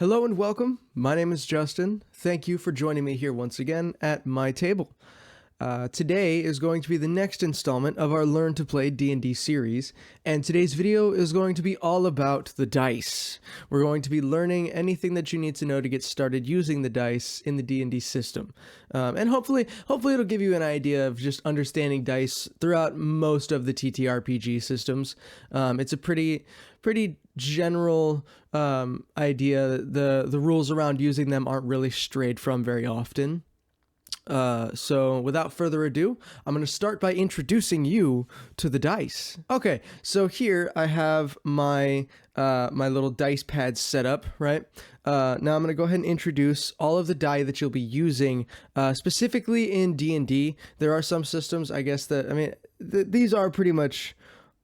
Hello and welcome. My name is Justin. Thank you for joining me here once again at my table. Today is going to be the next installment of our Learn to Play D&D series, and today's video is going to be all about the dice. We're going to be learning anything that you need to know to get started using the dice in the D&D system. And hopefully it'll give you an idea of just understanding dice throughout most of the TTRPG systems. It's a pretty general idea. The rules around using them aren't really strayed from very often. So without further ado, I'm going to start by introducing you to the dice. Okay, so here I have my my little dice pad set up, right? Now I'm going to go ahead and introduce all of the die that you'll be using, specifically in D&D. There are some systems, I guess, these are pretty much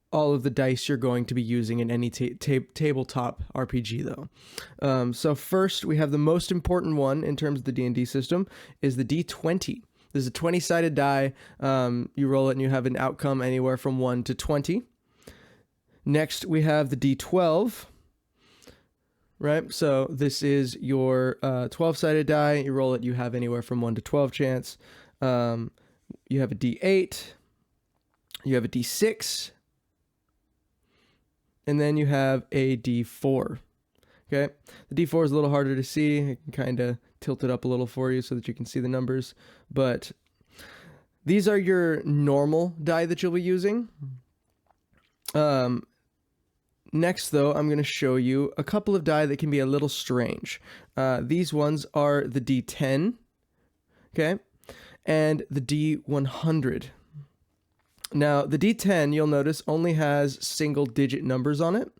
all of the dice you're going to be using in any tabletop RPG, though. So first, we have the most important one in terms of the D&D system is the D20. This is a 20-sided die. You roll it and you have an outcome anywhere from 1 to 20. Next, we have the D12. Right, so this is your 12-sided die. You roll it, you have anywhere from 1 to 12 chance. You have a D8. You have a D6. And then you have a D4. Okay, the D4 is a little harder to see. I can kind of tilt it up a little for you so that you can see the numbers. But these are your normal die that you'll be using. Next, though, I'm going to show you a couple of die that can be a little strange. These ones are the D10, okay, and the D100. Now, the D10, you'll notice, only has single-digit numbers on it.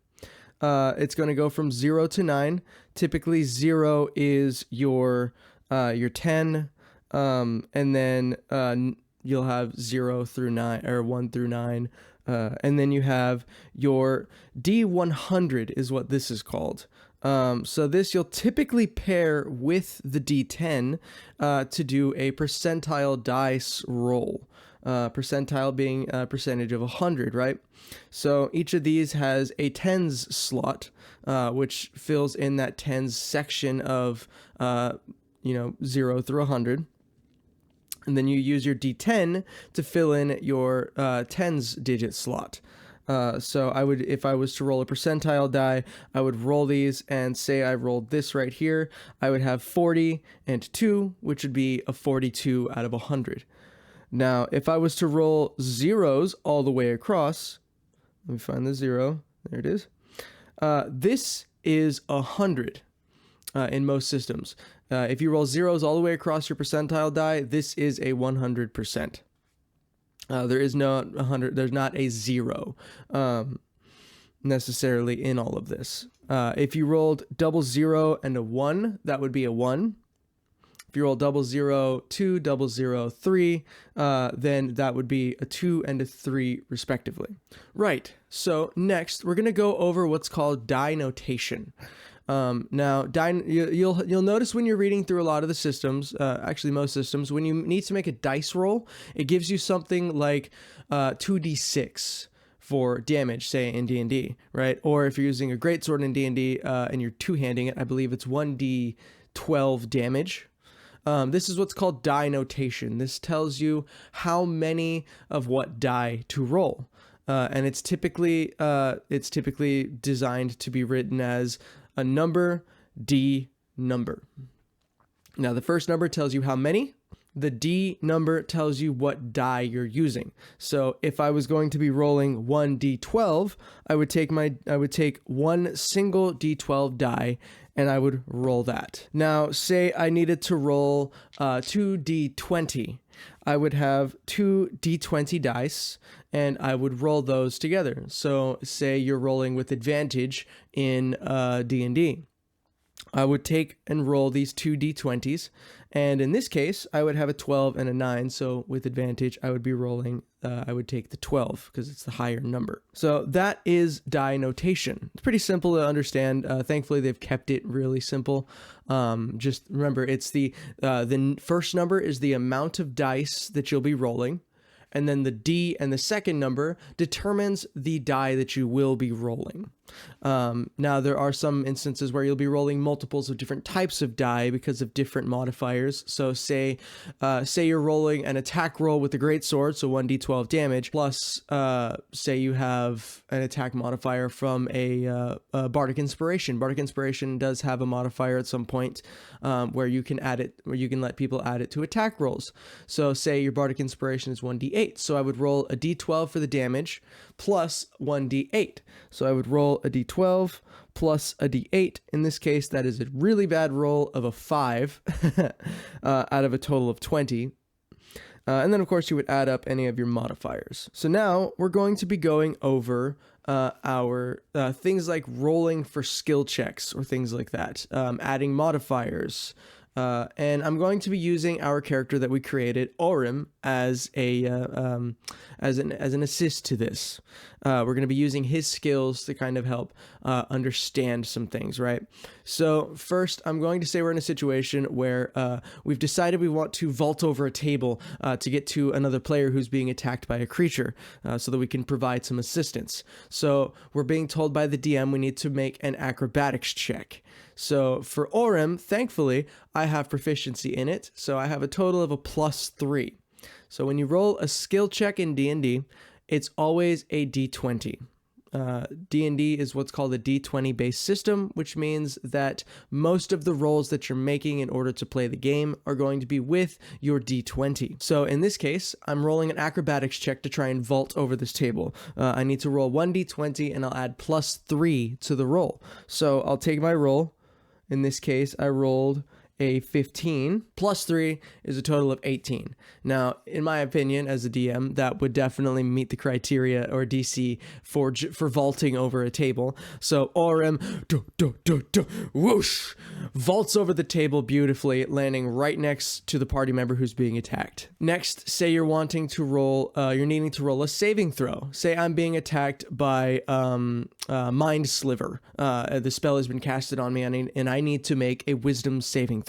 It's going to go from 0 to 9. Typically, 0 is your 10, and then you'll have 0 through 9, or 1 through 9. And then you have your D100 is what this is called. So this you'll typically pair with the D10 to do a percentile dice roll. Percentile being a percentage of 100, right? So each of these has a tens slot, which fills in that tens section of, 0 through 100. And then you use your D10 to fill in your tens digit slot. So I would, if I was to roll a percentile die, I would roll these and say I rolled this right here. I would have 40 and 2, which would be a 42 out of 100. Now, if I was to roll zeros all the way across, let me find the 0. There it is. This is 100 in most systems. If you roll zeros all the way across your percentile die, this is a 100%. There is no 100. There's not a 0 necessarily in all of this. If you rolled double 0 and a 1, that would be a 1. If you roll double 0, 2, double 0, 3, then that would be a 2 and a 3 respectively. Right, so next we're going to go over what's called die notation. Now, you'll notice when you're reading through a lot of the systems, actually most systems, when you need to make a dice roll, it gives you something like 2d6 for damage, say in D&D, right? Or if you're using a greatsword in D&D and you're two-handing it, I believe it's 1d12 damage. This is what's called die notation. This tells you how many of what die to roll. And it's typically designed to be written as a number, D number. Now, the first number tells you how many. The D number tells you what die you're using. So if I was going to be rolling 1d12, I would take one single d12 die and I would roll that. Now, say I needed to roll 2d20. I would have 2 d20 dice and I would roll those together. So say you're rolling with advantage in D&D. I would take and roll these 2 d20s, and in this case, I would have a 12 and a 9, so with advantage, I would be rolling, I would take the 12, because it's the higher number. So that is die notation. It's pretty simple to understand. Thankfully, they've kept it really simple. Just remember, it's the first number is the amount of dice that you'll be rolling, and then the D and the second number determines the die that you will be rolling. Now, there are some instances where you'll be rolling multiples of different types of die because of different modifiers. So say you're rolling an attack roll with a greatsword, so 1d12 damage, plus say you have an attack modifier from a Bardic Inspiration. Bardic Inspiration does have a modifier at some point where you can add it, where you can let people add it to attack rolls. So say your Bardic Inspiration is 1d8, so I would roll a d12 for the damage plus 1d8. So I would roll a d12 plus a d8. In this case, that is a really bad roll of a 5 out of a total of 20. And then, of course, you would add up any of your modifiers. So now we're going to be going over our things like rolling for skill checks or things like that, adding modifiers. And I'm going to be using our character that we created, Orym, as an assist to this. We're going to be using his skills to kind of help understand some things, right? So first, I'm going to say we're in a situation where we've decided we want to vault over a table to get to another player who's being attacked by a creature so that we can provide some assistance. So we're being told by the DM we need to make an acrobatics check. So for Orym, thankfully, I have proficiency in it, so I have a total of a +3. So when you roll a skill check in D&D, it's always a D20. D&D is what's called a D20 based system, which means that most of the rolls that you're making in order to play the game are going to be with your D20. So in this case, I'm rolling an acrobatics check to try and vault over this table. I need to roll 1d20 and I'll add +3 to the roll. So I'll take my roll. In this case, I rolled a 15. +3 is a total of 18. Now, in my opinion, as a DM, that would definitely meet the criteria or DC for vaulting over a table. So Orym, whoosh, vaults over the table beautifully, landing right next to the party member who's being attacked. Next, say you're wanting to roll, you're needing to roll a saving throw. Say I'm being attacked by Mind Sliver. The spell has been casted on me, and I need to make a Wisdom saving throw.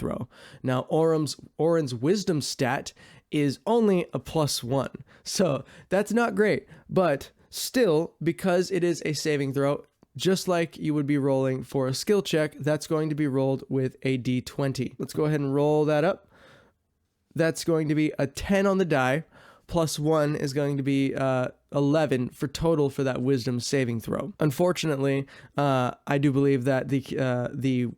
Now, Orym's Wisdom stat is only a +1, so that's not great, but still, because it is a saving throw, just like you would be rolling for a skill check, that's going to be rolled with a d20. Let's go ahead and roll that up. That's going to be a 10 on the die, +1 is going to be 11 for total for that Wisdom saving throw. Unfortunately, I do believe that the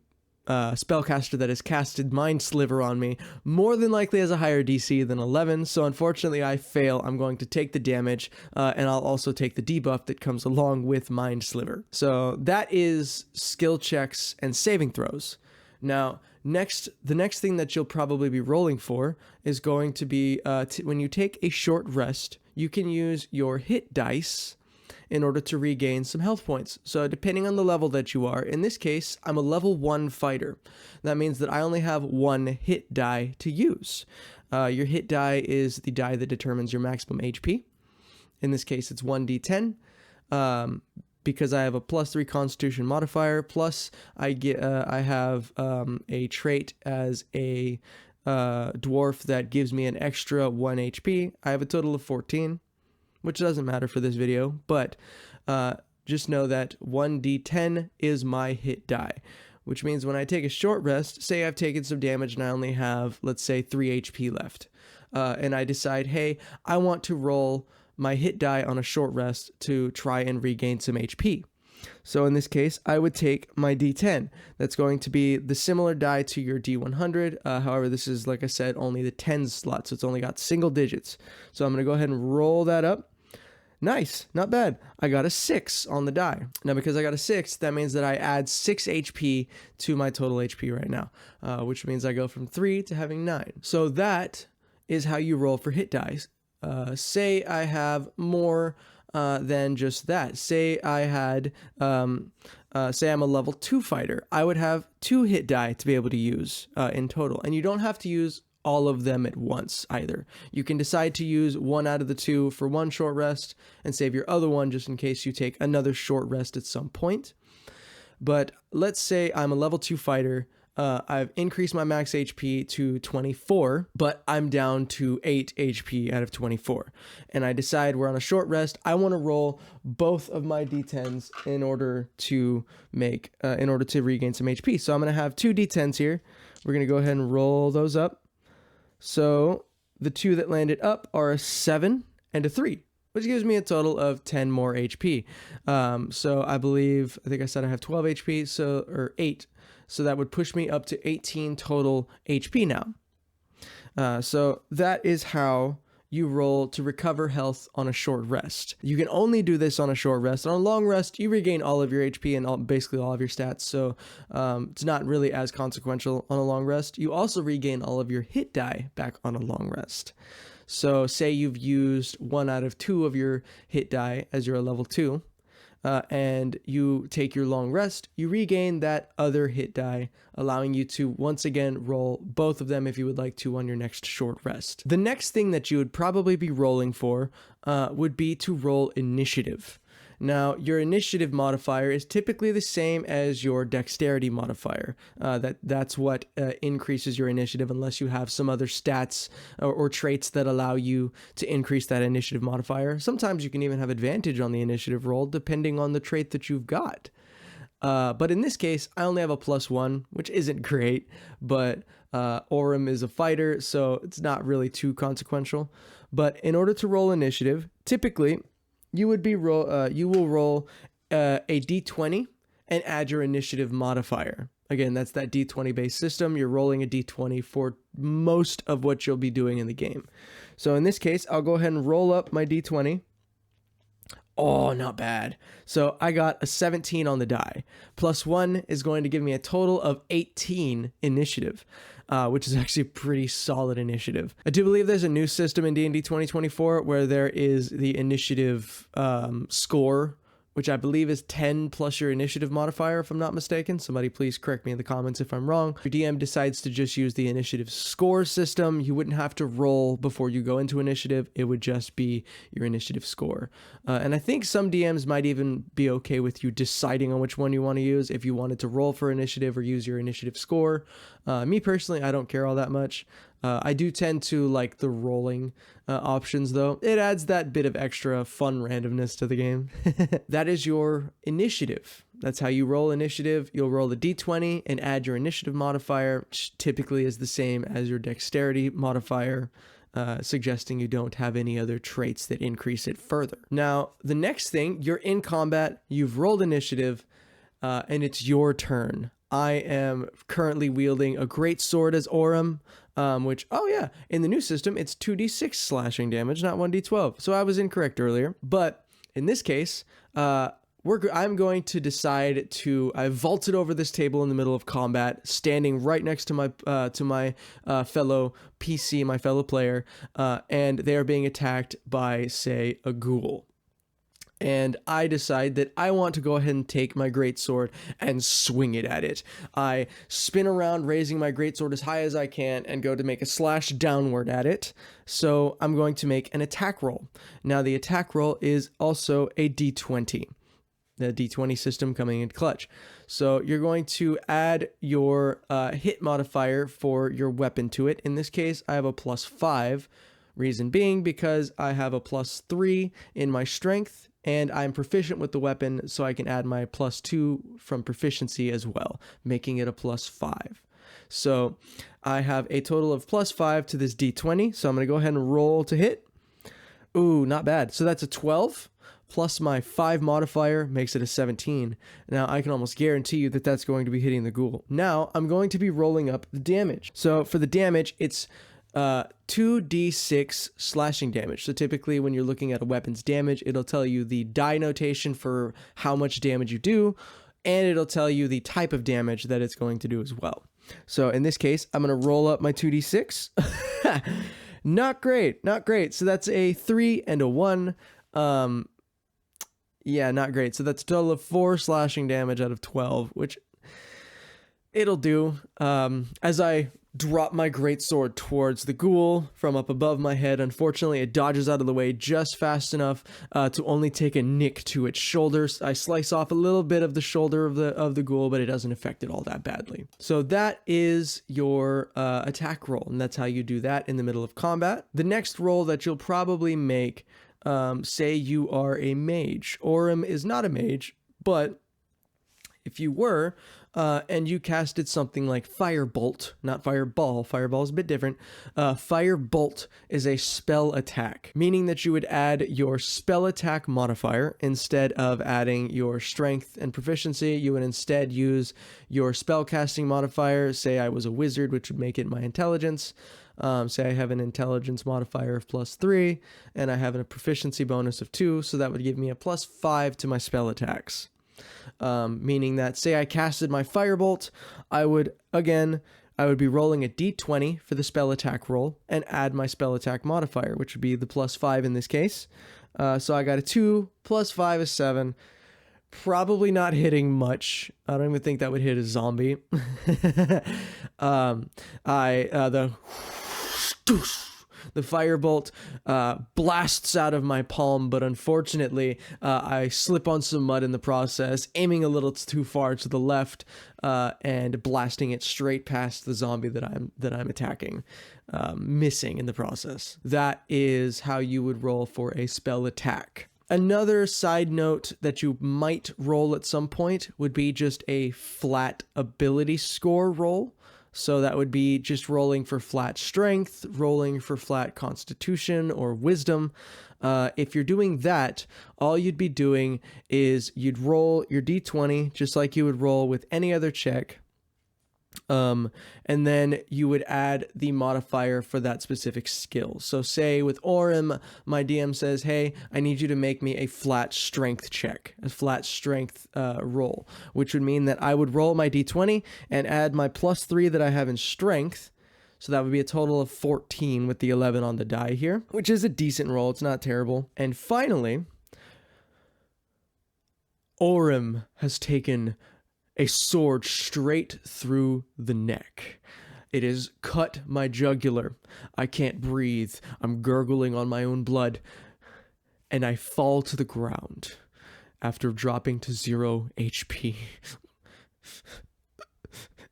spellcaster that has casted Mind Sliver on me more than likely has a higher DC than 11, so unfortunately I fail. I'm going to take the damage, and I'll also take the debuff that comes along with Mind Sliver. So that is skill checks and saving throws. Now, the next thing that you'll probably be rolling for is going to be when you take a short rest, you can use your hit dice in order to regain some health points. So depending on the level that you are, in this case, I'm a level 1 fighter. That means that I only have 1 hit die to use. Your hit die is the die that determines your maximum HP. In this case, it's 1d10. Because I have a +3 Constitution modifier, plus I have a trait as a dwarf that gives me an extra 1 HP. I have a total of 14. Which doesn't matter for this video, but just know that 1d10 is my hit die, which means when I take a short rest, say I've taken some damage and I only have, let's say, 3 HP left, and I decide, hey, I want to roll my hit die on a short rest to try and regain some HP. So in this case, I would take my d10. That's going to be the similar die to your d100. However, this is, like I said, only the 10 slot, so it's only got single digits. So I'm going to go ahead and roll that up. Nice, not bad. I got a 6 on the die. Now, because I got a 6, that means that I add 6 HP to my total HP right now, which means I go from 3 to having 9. So that is how you roll for hit dice. Say I have more than just that. Say I had, say I'm a level 2 fighter. I would have 2 hit die to be able to use in total. And you don't have to use all of them at once either. You can decide to use 1 out of the 2 for 1 short rest and save your other one just in case you take another short rest at some point. But let's say I'm a level 2 fighter. I've increased my max HP to 24, but I'm down to 8 HP out of 24. And I decide we're on a short rest. I want to roll both of my D10s in order to regain some HP. So I'm going to have 2 D10s here. We're going to go ahead and roll those up. So the 2 that landed up are a 7 and a 3, which gives me a total of 10 more HP. So I think I said I have 12 HP, or 8. So that would push me up to 18 total HP now. So that is how you roll to recover health on a short rest. You can only do this on a short rest. On a long rest, you regain all of your HP and basically all of your stats. So it's not really as consequential on a long rest. You also regain all of your hit die back on a long rest. So say you've used 1 out of 2 of your hit die as you're a level 2. And you take your long rest, you regain that other hit die, allowing you to once again roll both of them if you would like to on your next short rest. The next thing that you would probably be rolling for would be to roll initiative. Now, your initiative modifier is typically the same as your dexterity modifier. That's what increases your initiative, unless you have some other stats or traits that allow you to increase that initiative modifier. Sometimes you can even have advantage on the initiative roll, depending on the trait that you've got. But in this case, I only have a +1, which isn't great, but Orem is a fighter, so it's not really too consequential. But in order to roll initiative, typically you will roll a d20 and add your initiative modifier. Again, that's that d20 based system. You're rolling a d20 for most of what you'll be doing in the game. So in this case, I'll go ahead and roll up my d20. Oh, not bad. So I got a 17 on the die. +1 is going to give me a total of 18 initiative, which is actually a pretty solid initiative. I do believe there's a new system in D&D 2024 where there is the initiative score, which I believe is 10 plus your initiative modifier, if I'm not mistaken. Somebody please correct me in the comments if I'm wrong. If your DM decides to just use the initiative score system, you wouldn't have to roll before you go into initiative. It would just be your initiative score. And I think some DMs might even be okay with you deciding on which one you want to use, if you wanted to roll for initiative or use your initiative score. Me personally, I don't care all that much. I do tend to like the rolling options, though. It adds that bit of extra fun randomness to the game. That is your initiative. That's how you roll initiative. You'll roll a d20 and add your initiative modifier, which typically is the same as your dexterity modifier, suggesting you don't have any other traits that increase it further. Now, the next thing, you're in combat, you've rolled initiative, and it's your turn. I am currently wielding a great sword as Orem, which, oh yeah, in the new system, it's 2d6 slashing damage, not 1d12. So I was incorrect earlier. But in this case, I'm going to decide I vaulted over this table in the middle of combat, standing right next to my fellow PC, my fellow player, and they are being attacked by, say, a ghoul. And I decide that I want to go ahead and take my greatsword and swing it at it. I spin around, raising my greatsword as high as I can, and go to make a slash downward at it. So I'm going to make an attack roll. Now the attack roll is also a d20. The d20 system coming in clutch. So you're going to add your hit modifier for your weapon to it. In this case, I have a +5. Reason being because I have a +3 in my strength, and I'm proficient with the weapon, so I can add my +2 from proficiency as well, making it a +5. So I have a total of +5 to this d20, so I'm going to go ahead and roll to hit. Ooh, not bad. So that's a 12, plus my 5 modifier makes it a 17. Now, I can almost guarantee you that that's going to be hitting the ghoul. Now, I'm going to be rolling up the damage. So for the damage, it's 2d6 slashing damage. So typically when you're looking at a weapon's damage, it'll tell you the die notation for how much damage you do, and it'll tell you the type of damage that it's going to do as well. So in this case, I'm going to roll up my 2d6. Not great, not great. So that's a 3 and a 1. Yeah, not great. So that's a total of 4 slashing damage out of 12, which it'll do. As I drop my greatsword towards the ghoul from up above my head. Unfortunately, it dodges out of the way just fast enough to only take a nick to its shoulders. I slice off a little bit of the shoulder of the ghoul, but it doesn't affect it all that badly. So that is your attack roll, and that's how you do that in the middle of combat. The next roll that you'll probably make, say you are a mage. Orym is not a mage, but if you were, and you casted something like Firebolt, not Fireball. Fireball is a bit different. Firebolt is a spell attack, meaning that you would add your spell attack modifier instead of adding your strength and proficiency. You would instead use your spell casting modifier. Say I was a wizard, which would make it my intelligence. Say I have an intelligence modifier of +3, and I have a proficiency bonus of 2, so that would give me a +5 to my spell attacks. Meaning that, say I casted my Firebolt, I would be rolling a d20 for the spell attack roll and add my spell attack modifier, which would be the +5 in this case. So I got a 2 + 5 is 7. Probably not hitting much. I don't even think that would hit a zombie. The firebolt blasts out of my palm, but unfortunately, I slip on some mud in the process, aiming a little too far to the left, and blasting it straight past the zombie that I'm attacking, missing in the process. That is how you would roll for a spell attack. Another side note that you might roll at some point would be just a flat ability score roll. So that would be just rolling for flat strength, rolling for flat constitution or wisdom. If you're doing that, all you'd be doing is you'd roll your d20 just like you would roll with any other check. And then you would add the modifier for that specific skill. So say with Orym, my DM says, hey, I need you to make me a flat strength check, a flat strength roll, which would mean that I would roll my d20 and add my +3 that I have in strength. So that would be a total of 14 with the 11 on the die here, which is a decent roll. It's not terrible. And finally, Orym has taken a sword straight through the neck. It has cut my jugular. I can't breathe. I'm gurgling on my own blood. And I fall to the ground after dropping to 0 HP.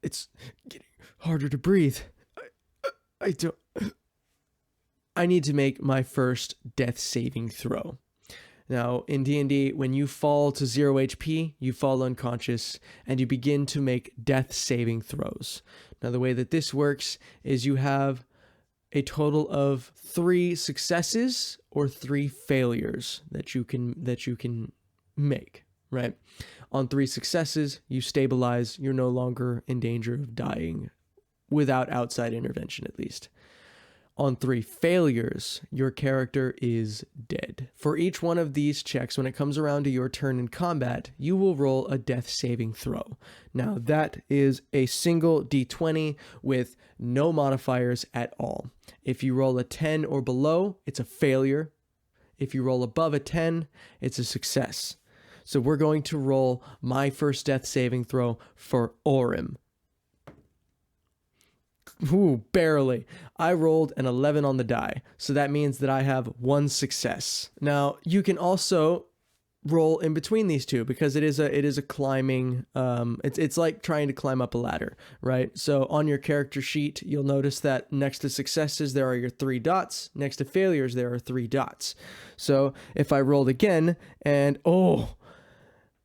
It's getting harder to breathe. I need to make my first death saving throw. Now, in D&D, when you fall to 0 HP, you fall unconscious, and you begin to make death saving throws. Now, the way that this works is you have a total of 3 successes or 3 failures that you can make, right? On 3 successes, you stabilize. You're no longer in danger of dying without outside intervention, at least. On 3 failures, your character is dead. For each one of these checks, when it comes around to your turn in combat, you will roll a death saving throw. Now, that is a single d20 with no modifiers at all. If you roll a 10 or below, it's a failure. If you roll above a 10, it's a success. So we're going to roll my first death saving throw for Orym. Ooh, barely. I rolled an 11 on the die, so that means that I have 1 success. Now, you can also roll in between these two because it is a climbing, it's like trying to climb up a ladder, right? So on your character sheet, you'll notice that next to successes, there are your 3 dots. Next to failures, there are 3 dots. So if I rolled again and,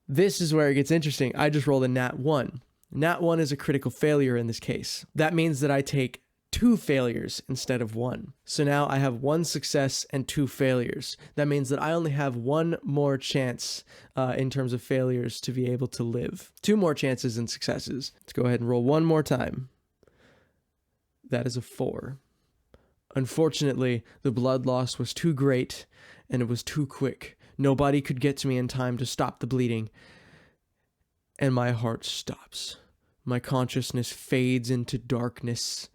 this is where it gets interesting. I just rolled a nat 1. Nat 1 is a critical failure in this case. That means that I take 2 failures instead of 1. So now I have 1 success and 2 failures. That means that I only have 1 more chance in terms of failures to be able to live. 2 more chances than successes. Let's go ahead and roll one more time. That is a 4. Unfortunately, the blood loss was too great and it was too quick. Nobody could get to me in time to stop the bleeding. And my heart stops. My consciousness fades into darkness,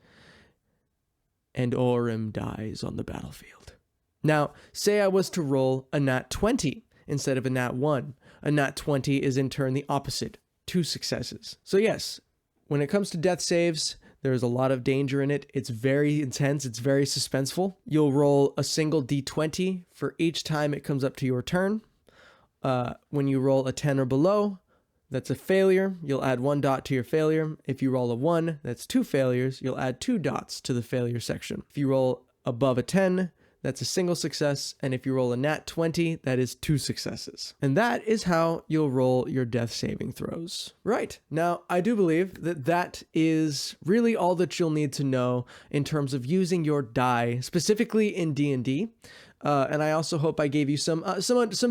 and Orym dies on the battlefield. Now, say I was to roll a nat 20 instead of a nat 1. A nat 20 is in turn the opposite, 2 successes. So yes, when it comes to death saves, There's a lot of danger in it. It's very intense. It's very suspenseful. You'll roll a single d20 for each time it comes up to your turn. When you roll a 10 or below, that's a failure. You'll add 1 dot to your failure. If you roll a 1, that's 2 failures. You'll add 2 dots to the failure section. If you roll above a 10, that's a single success. And if you roll a nat 20, that is 2 successes. And that is how you'll roll your death saving throws. Right. Now, I do believe that that is really all that you'll need to know in terms of using your die, specifically in D&D. And I also hope I gave you some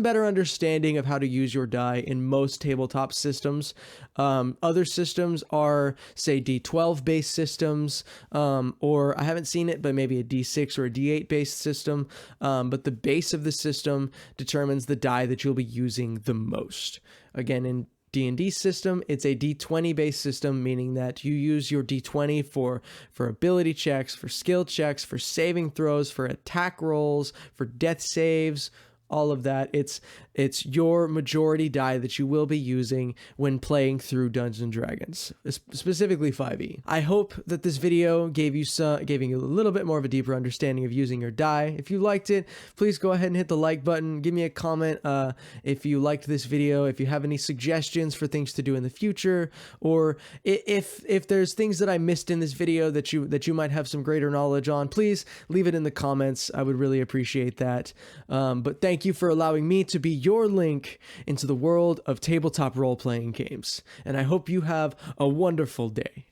better understanding of how to use your die in most tabletop systems. Other systems are, say, D12 based systems, or I haven't seen it, but maybe a D6 or a D8 based system. But the base of the system determines the die that you'll be using the most. Again, in D&D system, it's a D20 based system, meaning that you use your D20 for ability checks, for skill checks, for saving throws, for attack rolls, for death saves, all of that. It's your majority die that you will be using when playing through Dungeons & Dragons, specifically 5e. I hope that this video gave you a little bit more of a deeper understanding of using your die. If you liked it, please go ahead and hit the like button. Give me a comment if you liked this video, if you have any suggestions for things to do in the future, or if there's things that I missed in this video that you might have some greater knowledge on, please leave it in the comments. I would really appreciate that. But thank you for allowing me to be your link into the world of tabletop role-playing games, and I hope you have a wonderful day.